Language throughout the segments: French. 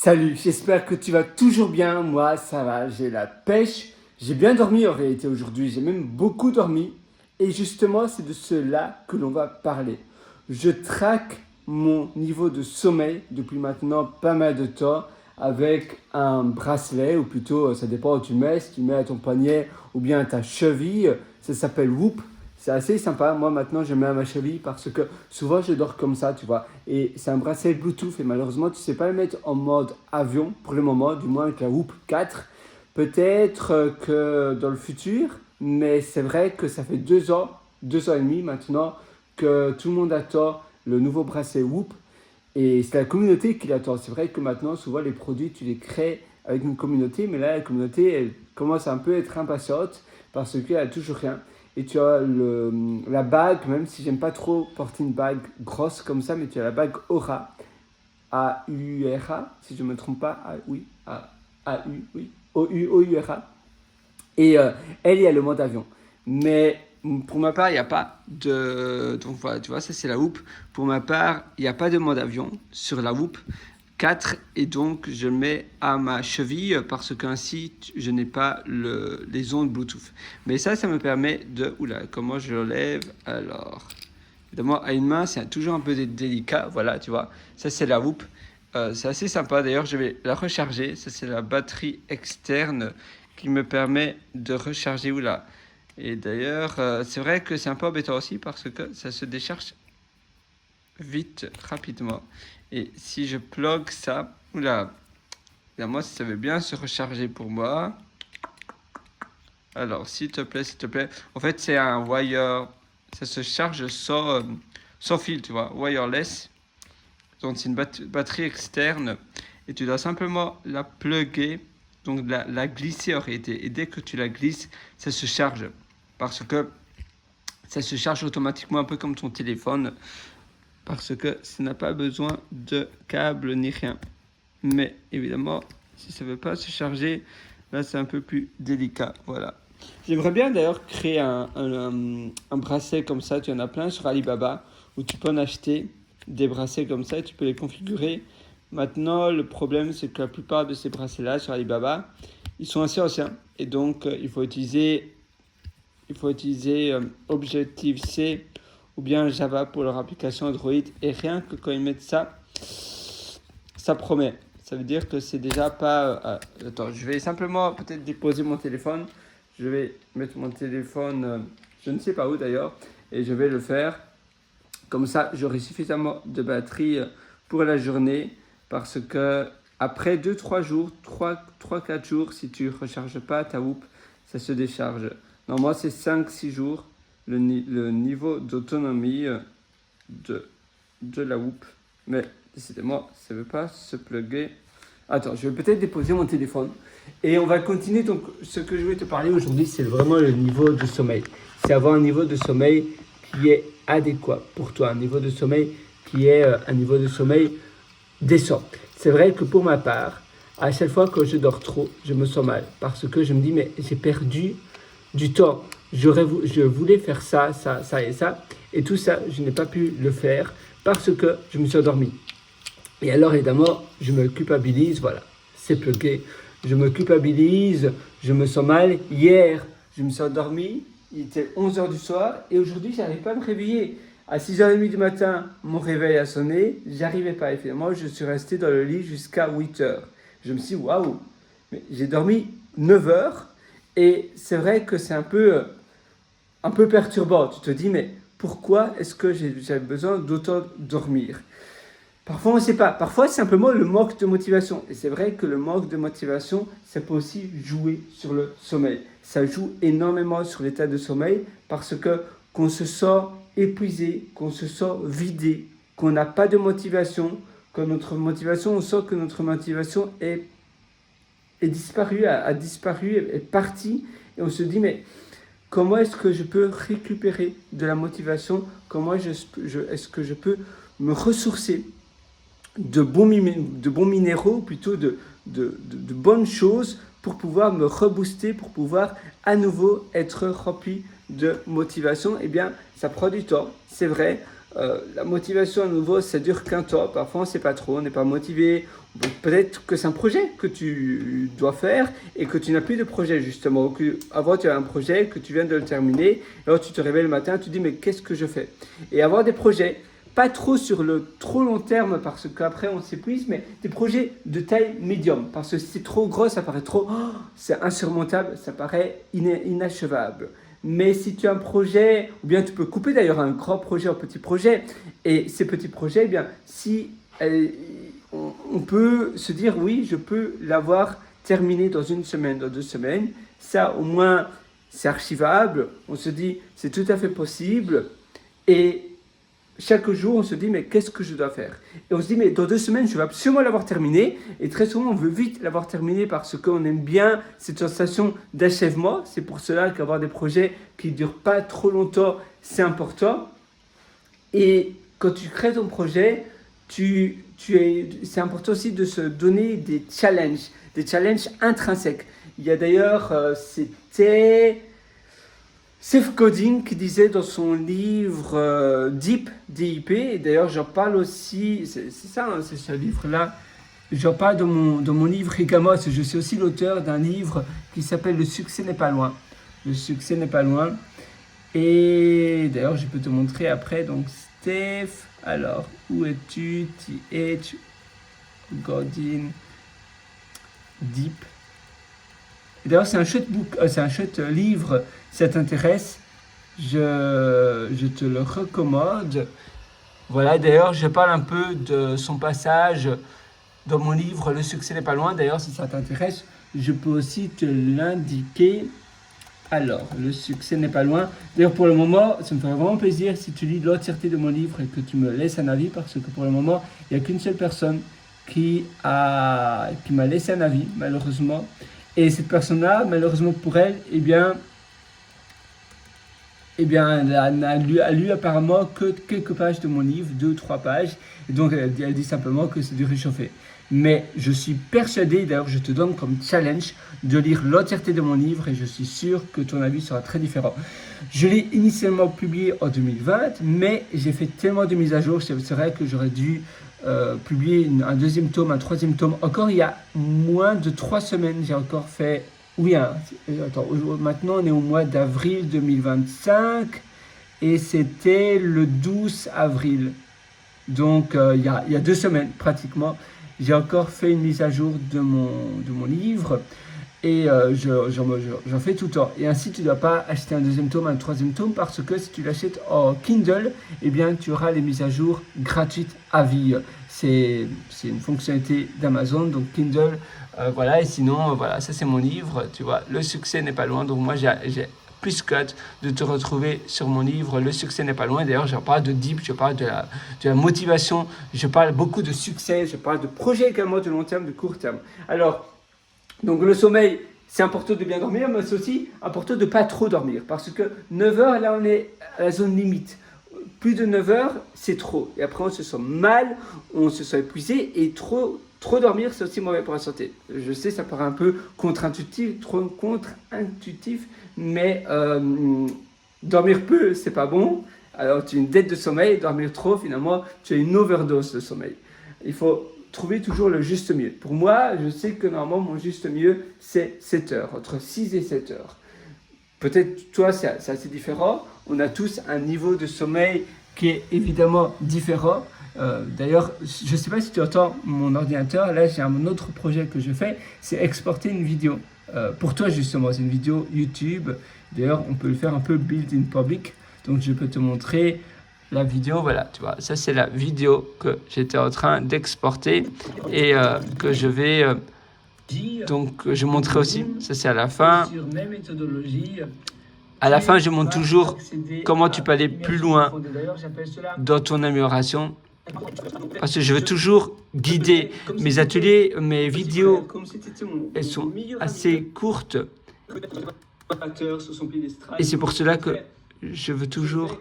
Salut, j'espère que tu vas toujours bien. Moi, ça va, j'ai la pêche. J'ai bien dormi en réalité aujourd'hui, j'ai même beaucoup dormi. Et justement, c'est de cela que l'on va parler. Je traque mon niveau de sommeil depuis maintenant pas mal de temps avec un bracelet, ou plutôt, ça dépend où tu le mets, si tu le mets à ton poignet ou bien à ta cheville. Ça s'appelle Whoop. C'est assez sympa. Moi, maintenant, je mets à ma cheville parce que souvent, je dors comme ça, tu vois. Et c'est un bracelet Bluetooth et malheureusement, tu ne sais pas le mettre en mode avion pour le moment, du moins avec la Whoop 4. Peut-être que dans le futur, mais c'est vrai que ça fait 2 ans, 2 ans et demi maintenant, que tout le monde attend le nouveau bracelet Whoop. Et c'est la communauté qui l'attend. C'est vrai que maintenant, souvent, les produits, tu les crées avec une communauté, mais là, la communauté, elle commence un peu à être impatiente parce qu'elle n'a toujours rien. Et tu as la bague, même si j'aime pas trop porter une bague grosse comme ça, mais tu as la bague Aura, A-U-R-A, si je ne me trompe pas, oui, A-U, oui, O-U-O-U-R-A. Et elle, il y a le mode avion. Mais pour ma part, il n'y a pas de... Donc voilà, tu vois, ça c'est la Whoop. Pour ma part, il n'y a pas de mode avion sur la Whoop 4 et donc je le mets à ma cheville parce qu'ainsi je n'ai pas les ondes Bluetooth. Mais ça me permet de... Oula, comment je le lève? Alors, évidemment, à une main, c'est toujours un peu délicat. Voilà, tu vois, ça c'est la Whoop. C'est assez sympa. D'ailleurs, je vais la recharger. Ça c'est la batterie externe qui me permet de recharger. Oula. Et d'ailleurs, c'est vrai que c'est un peu embêtant aussi parce que ça se décharge vite, rapidement. Et si je plug ça, oula, moi ça veut bien se recharger pour moi. Alors, s'il te plaît. En fait, c'est un wire, ça se charge sans fil, tu vois, wireless. Donc, c'est une batterie externe et tu dois simplement la plugger, donc la glisser en réalité. Et dès que tu la glisses, ça se charge parce que ça se charge automatiquement un peu comme ton téléphone. Parce que ça n'a pas besoin de câble ni rien. Mais évidemment, si ça ne veut pas se charger, là c'est un peu plus délicat. Voilà. J'aimerais bien d'ailleurs créer un bracelet comme ça. Tu en as plein sur Alibaba où tu peux en acheter des bracelets comme ça et tu peux les configurer. Maintenant, le problème c'est que la plupart de ces bracelets-là sur Alibaba, ils sont assez anciens. Et donc, il faut utiliser Objective-C ou bien Java pour leur application Android. Et rien que quand ils mettent ça, ça promet. Ça veut dire que c'est déjà pas... attends, je vais simplement peut-être déposer mon téléphone. Je vais mettre mon téléphone, je ne sais pas où d'ailleurs, et je vais le faire. Comme ça, j'aurai suffisamment de batterie pour la journée. Parce que après 2-3 jours, 3-4 jours, si tu ne recharges pas ta Whoop, ça se décharge. Normalement, c'est 5-6 jours le niveau d'autonomie de la Whoop. Mais décidément, ça ne veut pas se plugger. Attends, je vais peut-être déposer mon téléphone. Et on va continuer. Donc, ce que je vais te parler aujourd'hui, c'est vraiment le niveau de sommeil. C'est avoir un niveau de sommeil qui est adéquat pour toi. Un niveau de sommeil qui est un niveau de sommeil décent. C'est vrai que pour ma part, à chaque fois que je dors trop, je me sens mal. Parce que je me dis, mais j'ai perdu du temps. Je voulais faire ça et ça. Et tout ça, je n'ai pas pu le faire parce que je me suis endormi. Et alors, évidemment, je me culpabilise. Voilà, c'est plugué. Je me culpabilise, je me sens mal. Hier, je me suis endormi. Il était 11h du soir. Et aujourd'hui, je n'arrive pas à me réveiller. À 6h30 du matin, mon réveil a sonné. J'arrivais pas. Et finalement, je suis resté dans le lit jusqu'à 8h. Je me suis dit, waouh, mais j'ai dormi 9h. Et c'est vrai que c'est un peu perturbant. Tu te dis, mais pourquoi est-ce que j'ai besoin d'autant dormir? Parfois, on ne sait pas. Parfois, c'est simplement le manque de motivation. Et c'est vrai que le manque de motivation, ça peut aussi jouer sur le sommeil. Ça joue énormément sur l'état de sommeil parce que qu'on se sent épuisé, qu'on se sent vidé, qu'on n'a pas de motivation, que notre motivation, on sent que notre motivation est disparue, a disparu, est partie. Et on se dit, mais comment est-ce que je peux récupérer de la motivation? Comment est-ce que je peux me ressourcer de bons minéraux, plutôt de bonnes choses pour pouvoir me rebooster, pour pouvoir à nouveau être rempli de motivation? Eh bien, ça prend du temps, c'est vrai. La motivation à nouveau, ça dure qu'un temps. Parfois, on ne sait pas trop, on n'est pas motivé. Peut-être que c'est un projet que tu dois faire et que tu n'as plus de projet justement. Ou que avant, tu as un projet, que tu viens de le terminer. Alors, tu te réveilles le matin, tu te dis, mais qu'est-ce que je fais? Et avoir des projets, pas trop sur le trop long terme parce qu'après on s'épuise, mais des projets de taille médium. Parce que si c'est trop gros, ça paraît trop, c'est insurmontable, ça paraît inachevable. Mais si tu as un projet, ou bien tu peux couper d'ailleurs un grand projet en petits projets, et ces petits projets, eh bien, si on peut se dire, oui, je peux l'avoir terminé dans une semaine, dans 2 semaines, ça au moins c'est archivable, on se dit, c'est tout à fait possible, et chaque jour, on se dit, mais qu'est-ce que je dois faire? Et on se dit, mais dans 2 semaines, je vais absolument l'avoir terminé. Et très souvent, on veut vite l'avoir terminé parce qu'on aime bien cette sensation d'achèvement. C'est pour cela qu'avoir des projets qui ne durent pas trop longtemps, c'est important. Et quand tu crées ton projet, c'est important aussi de se donner des challenges intrinsèques. Il y a d'ailleurs, c'était Seth Godin qui disait dans son livre Deep, DIP, et d'ailleurs j'en parle aussi, c'est ça, hein, c'est ce livre-là, j'en parle dans mon livre Rigamos, je suis aussi l'auteur d'un livre qui s'appelle Le succès n'est pas loin. Le succès n'est pas loin. Et d'ailleurs je peux te montrer après, donc Steph, alors où es-tu? TH Godin Deep. D'ailleurs, c'est un chouette c'est un chouette livre. Si ça t'intéresse, je te le recommande. Voilà, d'ailleurs, je parle un peu de son passage dans mon livre Le succès n'est pas loin. D'ailleurs, si ça t'intéresse, je peux aussi te l'indiquer. Alors, Le succès n'est pas loin. D'ailleurs, pour le moment, ça me ferait vraiment plaisir si tu lis l'entièreté de mon livre et que tu me laisses un avis, parce que pour le moment, il n'y a qu'une seule personne qui m'a laissé un avis, malheureusement. Et cette personne-là, malheureusement pour elle, eh bien elle n'a lu apparemment que quelques pages de mon livre, 2 ou 3 pages. Et donc, elle dit simplement que c'est du réchauffé. Mais je suis persuadé, d'ailleurs, je te donne comme challenge de lire l'entièreté de mon livre et je suis sûr que ton avis sera très différent. Je l'ai initialement publié en 2020, mais j'ai fait tellement de mises à jour, c'est vrai que j'aurais dû publier un 2e tome, un 3e tome. Encore il y a moins de 3 semaines, j'ai encore fait... Oui, hein, attends, maintenant on est au mois d'avril 2025 et c'était le 12 avril. Donc il y a 2 semaines pratiquement, j'ai encore fait une mise à jour de mon livre et j'en fais tout le temps. Et ainsi tu ne dois pas acheter un 2e tome, un 3e tome parce que si tu l'achètes en Kindle, eh bien tu auras les mises à jour gratuites à vie. C'est une fonctionnalité d'Amazon, donc Kindle, voilà. Et sinon, voilà, ça c'est mon livre, tu vois, Le succès n'est pas loin. Donc moi j'ai plus qu'hâte de te retrouver sur mon livre Le succès n'est pas loin. D'ailleurs, je parle de deep, je parle de la motivation, je parle beaucoup de succès, je parle de projets également de long terme, de court terme. Alors, donc le sommeil, c'est important de bien dormir, mais c'est aussi important de ne pas trop dormir. Parce que 9 heures, là on est à la zone limite. Plus de 9 heures, c'est trop. Et après, on se sent mal, on se sent épuisé. Et trop dormir, c'est aussi mauvais pour la santé. Je sais, ça paraît un peu contre-intuitif, mais dormir peu, c'est pas bon. Alors, tu as une dette de sommeil. Dormir trop, finalement, tu as une overdose de sommeil. Il faut trouver toujours le juste milieu. Pour moi, je sais que normalement, mon juste milieu, c'est 7 heures, entre 6 et 7 heures. Peut-être, toi, c'est assez différent. On a tous un niveau de sommeil qui est évidemment différent. D'ailleurs, je ne sais pas si tu entends mon ordinateur. Là, j'ai un autre projet que je fais, c'est exporter une vidéo. Pour toi, justement, c'est une vidéo YouTube. D'ailleurs, on peut le faire un peu build in public. Donc, je peux te montrer la vidéo. Voilà, tu vois, ça, c'est la vidéo que j'étais en train d'exporter et que je vais... donc, je montrerai aussi, ça c'est à la fin. À la fin, je montre toujours comment tu peux aller plus loin dans ton amélioration. Parce que je veux toujours guider mes ateliers, mes vidéos. Elles sont assez courtes. Et c'est pour cela que je veux toujours...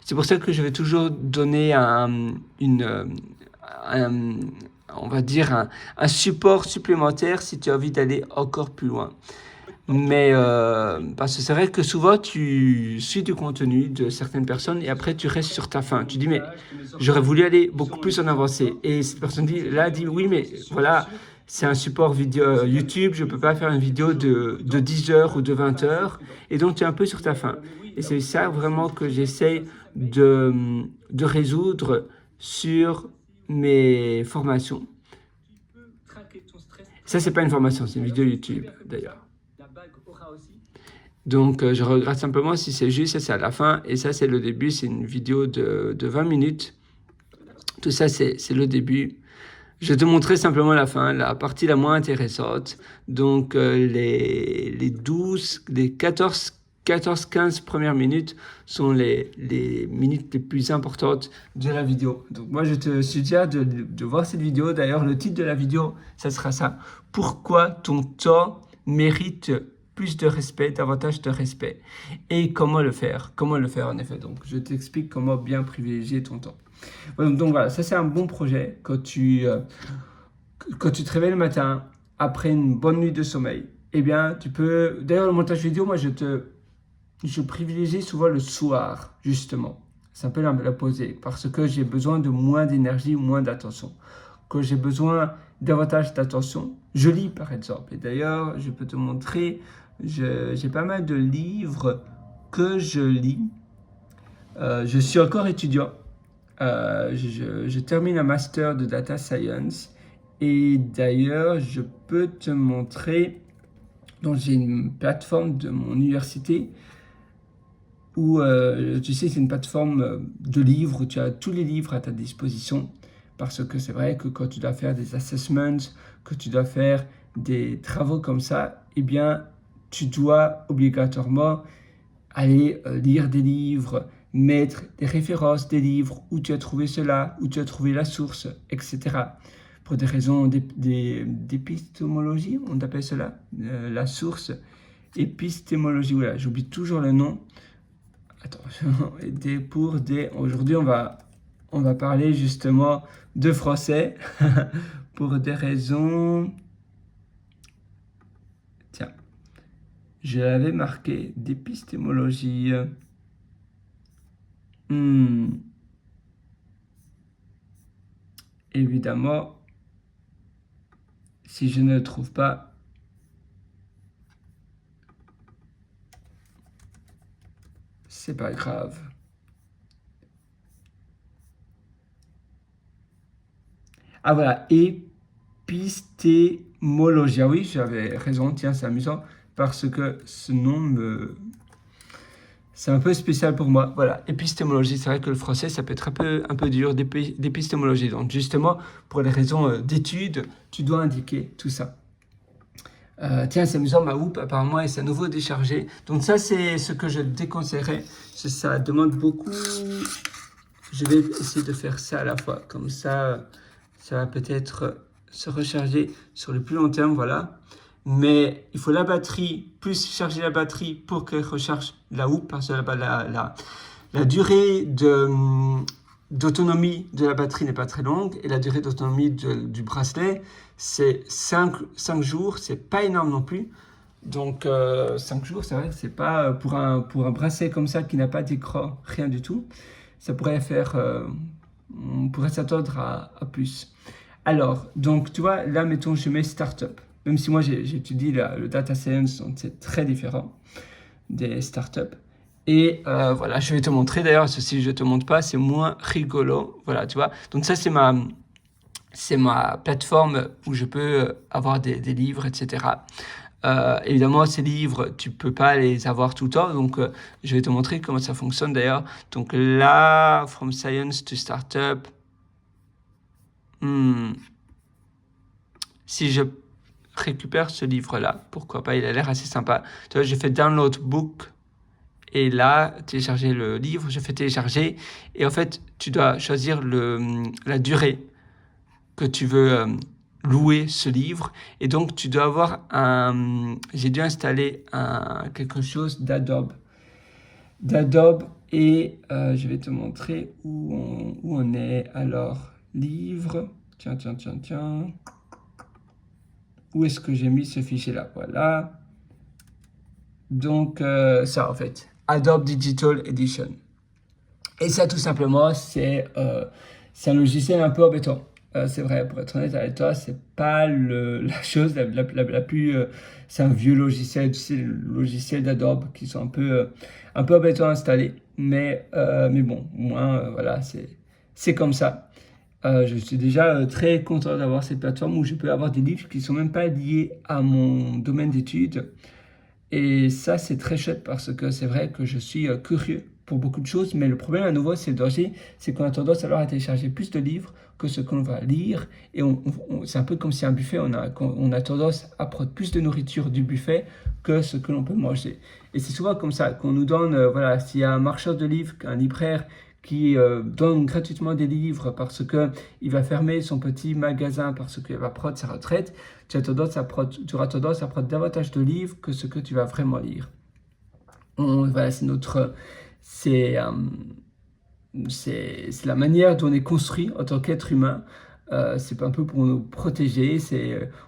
C'est pour ça que je vais toujours donner on va dire un support supplémentaire si tu as envie d'aller encore plus loin. Mais parce que c'est vrai que souvent tu suis du contenu de certaines personnes et après tu restes sur ta faim. Tu dis mais j'aurais voulu aller beaucoup plus en avancée. Et cette personne dit oui mais voilà c'est un support vidéo YouTube, je peux pas faire une vidéo de 10 heures ou de 20 heures et donc tu es un peu sur ta faim. Et c'est ça vraiment que j'essaye de résoudre sur mes formations. Ça c'est pas une formation, c'est une vidéo YouTube d'ailleurs. Donc, je regrette simplement si c'est juste, ça c'est à la fin, et ça c'est le début, c'est une vidéo de 20 minutes. Tout ça, c'est le début. Je vais te montrer simplement la fin, la partie la moins intéressante. Donc, les 12, les 14-15 premières minutes sont les minutes les plus importantes de la vidéo. Donc, moi, je te suggère de voir cette vidéo. D'ailleurs, le titre de la vidéo, ça sera ça. Pourquoi ton temps mérite plus de respect, davantage de respect. Et comment le faire en effet. Donc, je t'explique comment bien privilégier ton temps. Donc voilà, ça c'est un bon projet quand tu te réveilles le matin, après une bonne nuit de sommeil. Eh bien, tu peux... D'ailleurs, le montage vidéo, moi, je privilégie souvent le soir, justement. C'est un peu la poser, parce que j'ai besoin de moins d'énergie, moins d'attention. Quand j'ai besoin davantage d'attention, je lis par exemple. Et d'ailleurs, je peux te montrer... J'ai pas mal de livres que je lis. Je suis encore étudiant. Je termine un master de data science. Et d'ailleurs, je peux te montrer. Donc, j'ai une plateforme de mon université où, tu sais, c'est une plateforme de livres où tu as tous les livres à ta disposition. Parce que c'est vrai que quand tu dois faire des assessments, que tu dois faire des travaux comme ça, eh bien, tu dois obligatoirement aller lire des livres, mettre des références des livres, où tu as trouvé cela, où tu as trouvé la source, etc. Pour des raisons d'épistémologie, on appelle cela, la source, épistémologie, voilà, j'oublie toujours le nom. Attends, aujourd'hui on va parler justement de français, pour des raisons... Tiens. Je l'avais marqué d'épistémologie. Évidemment, si je ne le trouve pas, c'est pas grave. Ah voilà, épistémologie. Ah oui, j'avais raison, tiens, c'est amusant, parce que ce nom c'est un peu spécial pour moi. Voilà, épistémologie, c'est vrai que le français, ça peut être un peu dur d'épistémologie. Donc justement, pour les raisons d'études, tu dois indiquer tout ça. Tiens, c'est amusant, ma houppe, apparemment, elle s'est à nouveau déchargée. Donc ça, c'est ce que je déconseillerais. Ça demande beaucoup... Je vais essayer de faire ça à la fois. Comme ça va peut-être se recharger sur le plus long terme, voilà. Mais il faut la batterie, plus charger la batterie pour qu'elle recharge la houppe, parce que la durée d'autonomie de la batterie n'est pas très longue, et la durée d'autonomie du bracelet, c'est 5 jours, c'est pas énorme non plus. Donc 5 jours, c'est vrai que c'est pas pour un bracelet comme ça qui n'a pas d'écran, rien du tout. Ça pourrait faire, on pourrait s'attendre à plus. Alors, donc tu vois, là mettons je mets startup. Même si moi j'étudie le data science, donc c'est très différent des startups. Et voilà, je vais te montrer d'ailleurs, si je te montre pas, c'est moins rigolo. Voilà, tu vois. Donc ça c'est ma plateforme où je peux avoir des livres, etc. Évidemment, ces livres, tu peux pas les avoir tout le temps, donc je vais te montrer comment ça fonctionne d'ailleurs. Donc là, From Science to Startup. Si je récupère ce livre-là, pourquoi pas, il a l'air assez sympa. Tu vois, je fais Download Book, et là, télécharger le livre, je fais télécharger, et en fait, tu dois choisir la durée que tu veux louer ce livre, et donc tu dois avoir j'ai dû installer quelque chose d'Adobe, et je vais te montrer où on est. Alors, livre, tiens, où est-ce que j'ai mis ce fichier là? Voilà, Donc, ça, en fait, Adobe Digital Edition. Et ça, tout simplement, c'est un logiciel un peu embêtant. C'est vrai, pour être honnête avec toi, c'est pas la chose la plus. C'est un vieux logiciel, tu sais, le logiciel d'Adobe qui sont un peu embêtants à installer. Mais bon, au moins, voilà, c'est comme ça. Je suis déjà très content d'avoir cette plateforme où je peux avoir des livres qui sont même pas liés à mon domaine d'études. Et ça, c'est très chouette parce que c'est vrai que je suis curieux pour beaucoup de choses, mais le problème à nouveau, c'est le danger, c'est qu'on a tendance alors à télécharger plus de livres que ce qu'on va lire. Et c'est un peu comme si un buffet, on a tendance à prendre plus de nourriture du buffet que ce que l'on peut manger. Et c'est souvent comme ça qu'on nous donne, voilà, s'il y a un marcheur de livres, un libraire qui donne gratuitement des livres parce qu'il va fermer son petit magasin parce qu'il va prendre sa retraite, tu auras tendance à prendre davantage de livres que ce que tu vas vraiment lire. Voilà, c'est la manière dont on est construit en tant qu'être humain. C'est un peu pour nous protéger,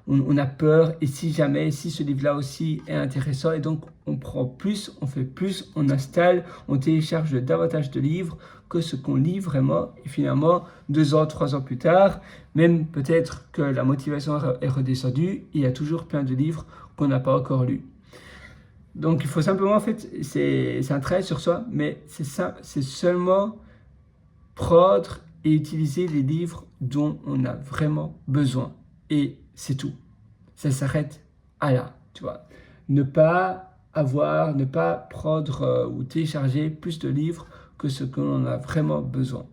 on a peur, et si jamais, si ce livre-là aussi est intéressant, et donc on prend plus, on fait plus, on installe, on télécharge davantage de livres que ce qu'on lit vraiment, et finalement, 2 ans, 3 ans plus tard, même peut-être que la motivation est redescendue, il y a toujours plein de livres qu'on n'a pas encore lus. Donc il faut simplement, en fait, c'est un trait sur soi, mais c'est ça, c'est seulement prendre et utiliser les livres dont on a vraiment besoin. Et c'est tout. Ça s'arrête à là, tu vois. Ne pas prendre ou télécharger plus de livres que ce que l'on a vraiment besoin.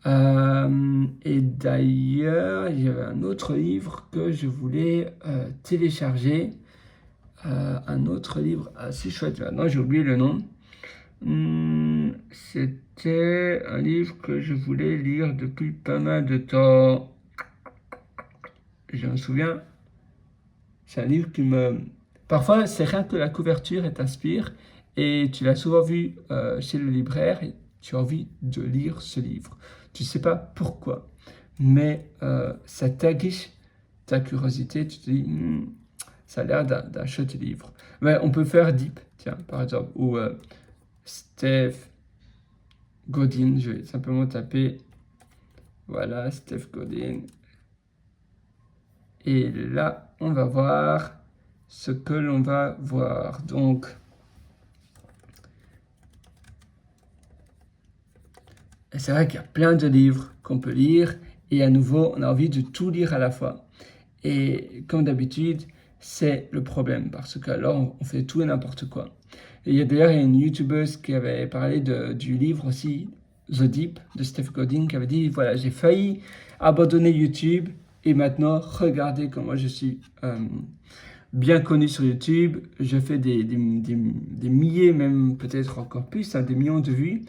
Et d'ailleurs, il y avait un autre livre que je voulais télécharger. Un autre livre assez chouette. Maintenant, j'ai oublié le nom. C'était un livre que je voulais lire depuis pas mal de temps. Je me souviens. C'est un livre qui me... Parfois, c'est rien que la couverture t'inspire. Et tu l'as souvent vu chez le libraire. Et tu as envie de lire ce livre. Tu ne sais pas pourquoi. Mais ça t'aiguise ta curiosité. Tu te dis... ça a l'air d'un chouette livre. Mais on peut faire Deep, tiens, par exemple, ou Steph Godin. Je vais simplement taper, voilà, Steph Godin. Et là, on va voir ce que l'on va voir. Donc, c'est vrai qu'il y a plein de livres qu'on peut lire. Et à nouveau, on a envie de tout lire à la fois. Et comme d'habitude, c'est le problème, parce qu'alors on fait tout et n'importe quoi. Et il y a une youtubeuse qui avait parlé du livre aussi, The Deep, de Steph Godin, qui avait dit, voilà, j'ai failli abandonner YouTube, et maintenant, regardez comment je suis bien connu sur YouTube, je fais des milliers, même peut-être encore plus, des millions de vues,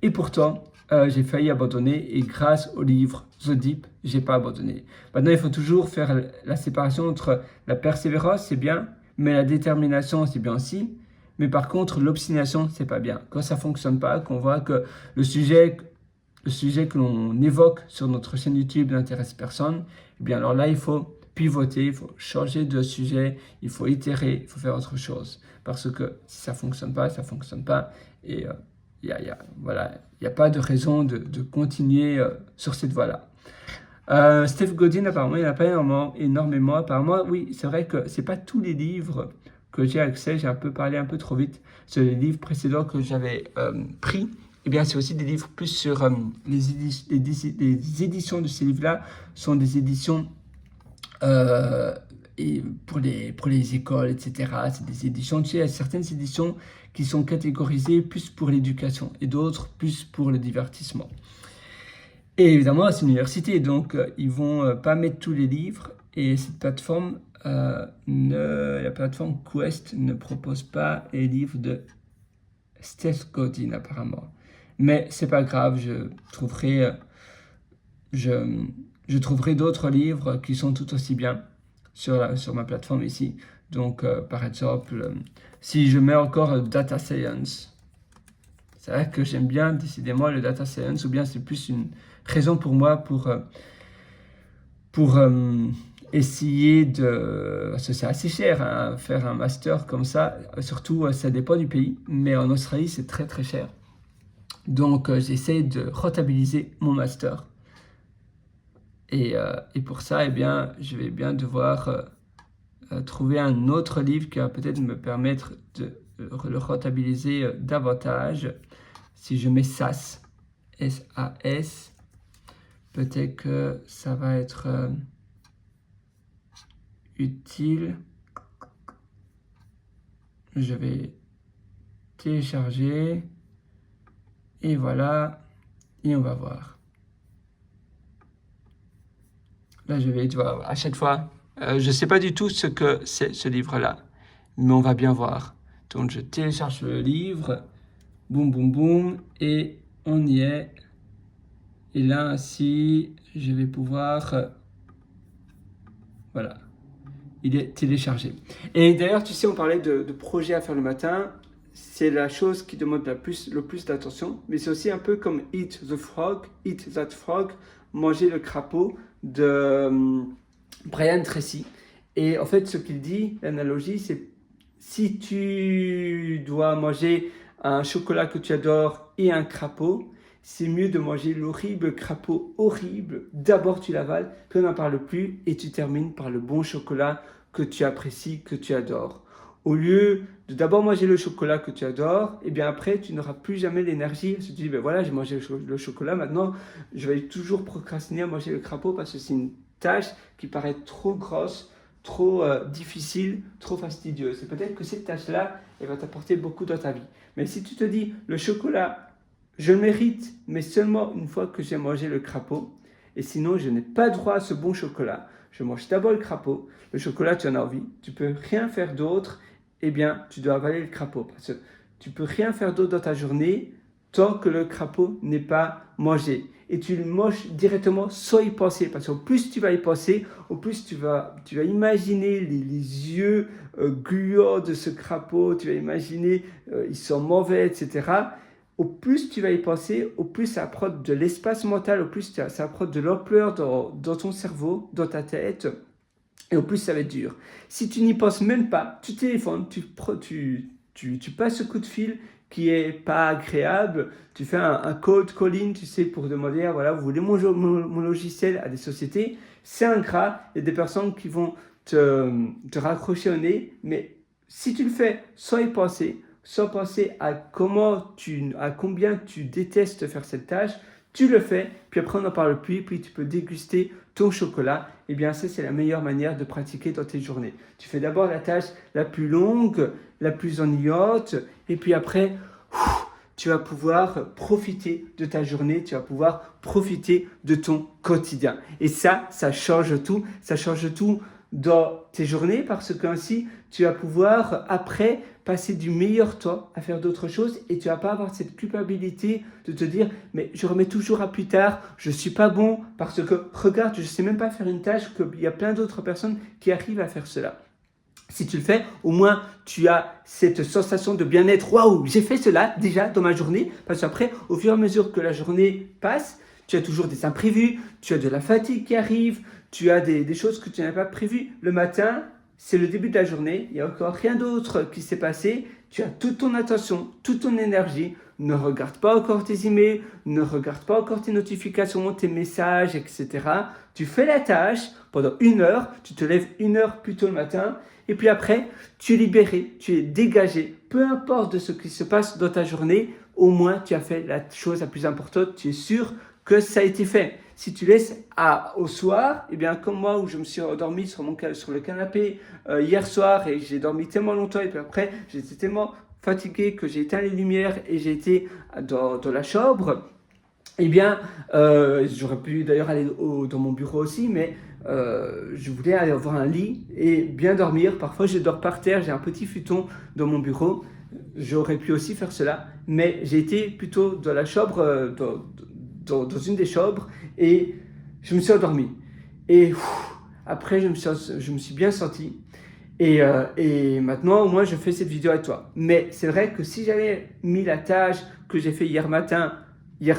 et pourtant, j'ai failli abandonner, et grâce au livre The Deep, j'ai pas abandonné. Maintenant, il faut toujours faire la séparation entre la persévérance, c'est bien, mais la détermination, c'est bien aussi. Mais par contre, l'obstination, c'est pas bien. Quand ça fonctionne pas, qu'on voit que le sujet que l'on évoque sur notre chaîne YouTube n'intéresse personne, eh bien alors là, il faut pivoter, il faut changer de sujet, il faut itérer, il faut faire autre chose. Parce que si ça fonctionne pas, ça fonctionne pas. Et voilà, il n'y a pas de raison de continuer sur cette voie-là. Steph Godin, apparemment, il n'y en a pas énormément. Apparemment, oui, c'est vrai que ce n'est pas tous les livres que j'ai accès. J'ai un peu parlé un peu trop vite sur les livres précédents que j'avais pris. Eh bien, c'est aussi des livres plus sur les éditions de ces livres-là sont des éditions et pour les écoles, etc. C'est des éditions, tu sais, il y a certaines éditions qui sont catégorisées plus pour l'éducation et d'autres plus pour le divertissement. Et évidemment, c'est une université, donc ils vont pas mettre tous les livres. Et cette plateforme, la plateforme Quest ne propose pas les livres de Steph Godin apparemment. Mais c'est pas grave, je trouverai d'autres livres qui sont tout aussi bien sur ma plateforme ici. Donc, par exemple, si je mets encore Data Science, c'est vrai que j'aime bien décidément le Data Science, ou bien c'est plus une raison pour moi pour essayer de... Parce que c'est assez cher, hein, faire un master comme ça, surtout ça dépend du pays, mais en Australie c'est très très cher. Donc j'essaie de rentabiliser mon master. Et pour ça, eh bien, je vais bien devoir trouver un autre livre qui va peut-être me permettre de le rentabiliser davantage. Si je mets SAS, S-A-S, peut-être que ça va être utile. Je vais télécharger et voilà, et on va voir. Là, je vais voir à chaque fois. Je ne sais pas du tout ce que c'est ce livre-là, mais on va bien voir. Donc, je télécharge le livre, boum, boum, boum, et on y est. Et là, ainsi, je vais pouvoir... voilà, il est téléchargé. Et d'ailleurs, tu sais, on parlait de projets à faire le matin. C'est la chose qui demande le plus d'attention, mais c'est aussi un peu comme Eat the Frog, Eat That Frog, manger le crapaud de Brian Tracy. Et en fait, ce qu'il dit, l'analogie, c'est si tu dois manger un chocolat que tu adores et un crapaud, c'est mieux de manger l'horrible crapaud horrible. D'abord, tu l'avales, puis on n'en parle plus, et tu termines par le bon chocolat que tu apprécies, que tu adores. Au lieu de d'abord manger le chocolat que tu adores, et bien après, tu n'auras plus jamais l'énergie. Tu te dis, ben voilà, j'ai mangé le chocolat, maintenant, je vais toujours procrastiner à manger le crapaud parce que c'est une tâche qui paraît trop grosse, trop difficile, trop fastidieuse. Et peut-être que cette tâche-là, elle va t'apporter beaucoup dans ta vie. Mais si tu te dis, le chocolat, je le mérite, mais seulement une fois que j'ai mangé le crapaud, et sinon, je n'ai pas droit à ce bon chocolat. Je mange d'abord le crapaud. Le chocolat, tu en as envie. Tu peux rien faire d'autre. Eh bien, tu dois avaler le crapaud. Parce que tu peux rien faire d'autre dans ta journée tant que le crapaud n'est pas mangé. Et tu le manges directement sans y penser. Parce qu'au plus tu vas y penser, au plus tu vas imaginer les yeux gluants de ce crapaud. Tu vas imaginer, ils sont mauvais, etc. Au plus tu vas y penser, au plus ça prend de l'espace mental, au plus ça prend de l'ampleur dans ton cerveau, dans ta tête. Et au plus, ça va être dur. Si tu n'y penses même pas, tu téléphones, tu passes ce coup de fil qui est pas agréable, tu fais un cold calling, tu sais, pour demander, ah, voilà, vous voulez mon logiciel à des sociétés, c'est ingrat, il y a des personnes qui vont te raccrocher au nez, mais si tu le fais sans y penser, sans penser à combien tu détestes faire cette tâche, tu le fais, puis après on n'en parle plus, puis tu peux déguster ton chocolat. Eh bien ça, c'est la meilleure manière de pratiquer dans tes journées. Tu fais d'abord la tâche la plus longue, la plus ennuyante, et puis après, tu vas pouvoir profiter de ta journée, tu vas pouvoir profiter de ton quotidien. Et ça change tout. Ça change tout dans tes journées parce qu'ainsi, tu vas pouvoir après passer du meilleur temps à faire d'autres choses et tu vas pas avoir cette culpabilité de te dire mais je remets toujours à plus tard, je suis pas bon parce que regarde, je sais même pas faire une tâche qu'il y a plein d'autres personnes qui arrivent à faire cela. Si tu le fais, au moins tu as cette sensation de bien-être. Waouh, j'ai fait cela déjà dans ma journée. Parce qu'après, au fur et à mesure que la journée passe, tu as toujours des imprévus, tu as de la fatigue qui arrive, tu as des choses que tu n'avais pas prévues. Le matin, c'est le début de la journée, il n'y a encore rien d'autre qui s'est passé. Tu as toute ton attention, toute ton énergie. Ne regarde pas encore tes emails, ne regarde pas encore tes notifications, tes messages, etc. Tu fais la tâche pendant 1 heure, tu te lèves 1 heure plus tôt le matin. Et puis après, tu es libéré, tu es dégagé. Peu importe de ce qui se passe dans ta journée, au moins tu as fait la chose la plus importante. Tu es sûr que ça a été fait. Si tu laisses au soir, eh bien comme moi où je me suis endormi sur le canapé hier soir et j'ai dormi tellement longtemps et puis après j'étais tellement fatigué que j'ai éteint les lumières et j'ai été dans la chambre, eh bien j'aurais pu d'ailleurs aller dans mon bureau aussi, mais je voulais aller avoir un lit et bien dormir. Parfois je dors par terre, j'ai un petit futon dans mon bureau, j'aurais pu aussi faire cela, mais j'ai été plutôt dans la chambre, dans une des chambres et je me suis endormi. Et après je me suis bien senti. Et maintenant, au moins, je fais cette vidéo avec toi. Mais c'est vrai que si j'avais mis la tâche que j'ai fait hier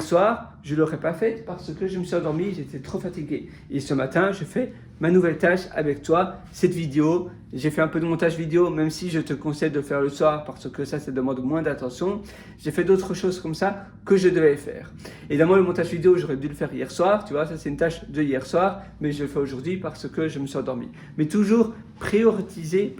soir, je ne l'aurais pas faite parce que je me suis endormi, j'étais trop fatigué. Et ce matin, je fais ma nouvelle tâche avec toi, cette vidéo. J'ai fait un peu de montage vidéo, même si je te conseille de le faire le soir parce que ça demande moins d'attention. J'ai fait d'autres choses comme ça que je devais faire. Évidemment, le montage vidéo, j'aurais dû le faire hier soir. Tu vois, ça c'est une tâche de hier soir, mais je le fais aujourd'hui parce que je me suis endormi. Mais toujours prioriser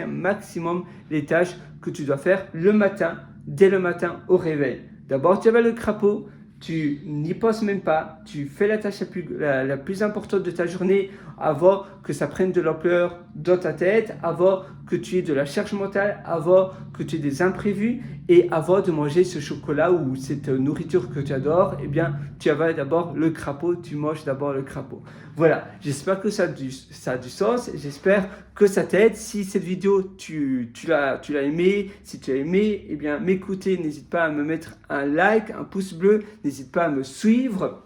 un maximum les tâches que tu dois faire le matin, dès le matin au réveil. D'abord, tu avais le crapaud. Tu n'y penses même pas, tu fais la tâche la plus importante de ta journée avant que ça prenne de l'ampleur dans ta tête, avant que tu aies de la charge mentale, avant que tu aies des imprévus et avant de manger ce chocolat ou cette nourriture que tu adores, eh bien, tu avales d'abord le crapaud, tu manges d'abord le crapaud. Voilà, j'espère que ça a du sens, j'espère que ça t'aide. Si cette vidéo, tu l'as aimée, si tu as aimé, eh bien, m'écouter, n'hésite pas à me mettre un like, un pouce bleu, n'hésite pas à me suivre.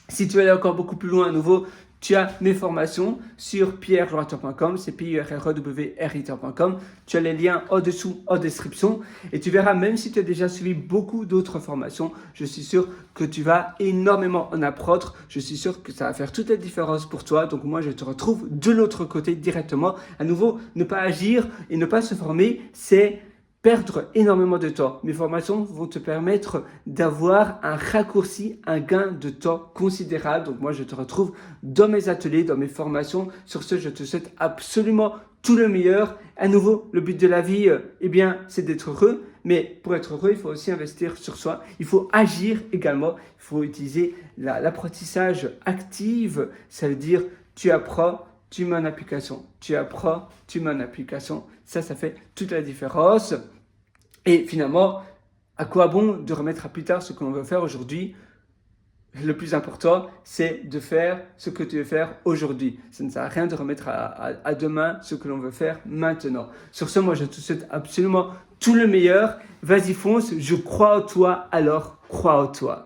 Si tu veux aller encore beaucoup plus loin à nouveau, tu as mes formations sur pierreritter.com, c'est pierreritter.com. Tu as les liens au-dessous, en description. Et tu verras, même si tu as déjà suivi beaucoup d'autres formations, je suis sûr que tu vas énormément en apprendre. Je suis sûr que ça va faire toute la différence pour toi. Donc moi, je te retrouve de l'autre côté directement. À nouveau, ne pas agir et ne pas se former, c'est perdre énormément de temps. Mes formations vont te permettre d'avoir un raccourci, un gain de temps considérable. Donc moi, je te retrouve dans mes ateliers, dans mes formations. Sur ce, je te souhaite absolument tout le meilleur. À nouveau, le but de la vie, eh bien, c'est d'être heureux. Mais pour être heureux, il faut aussi investir sur soi. Il faut agir également. Il faut utiliser l'apprentissage actif. Ça veut dire, tu apprends, tu mets en application. Tu apprends, tu mets en application. Ça fait toute la différence. Et finalement, à quoi bon de remettre à plus tard ce que l'on veut faire aujourd'hui? Le plus important, c'est de faire ce que tu veux faire aujourd'hui. Ça ne sert à rien de remettre à demain ce que l'on veut faire maintenant. Sur ce, moi, je te souhaite absolument tout le meilleur. Vas-y, fonce. Je crois en toi, alors crois en toi.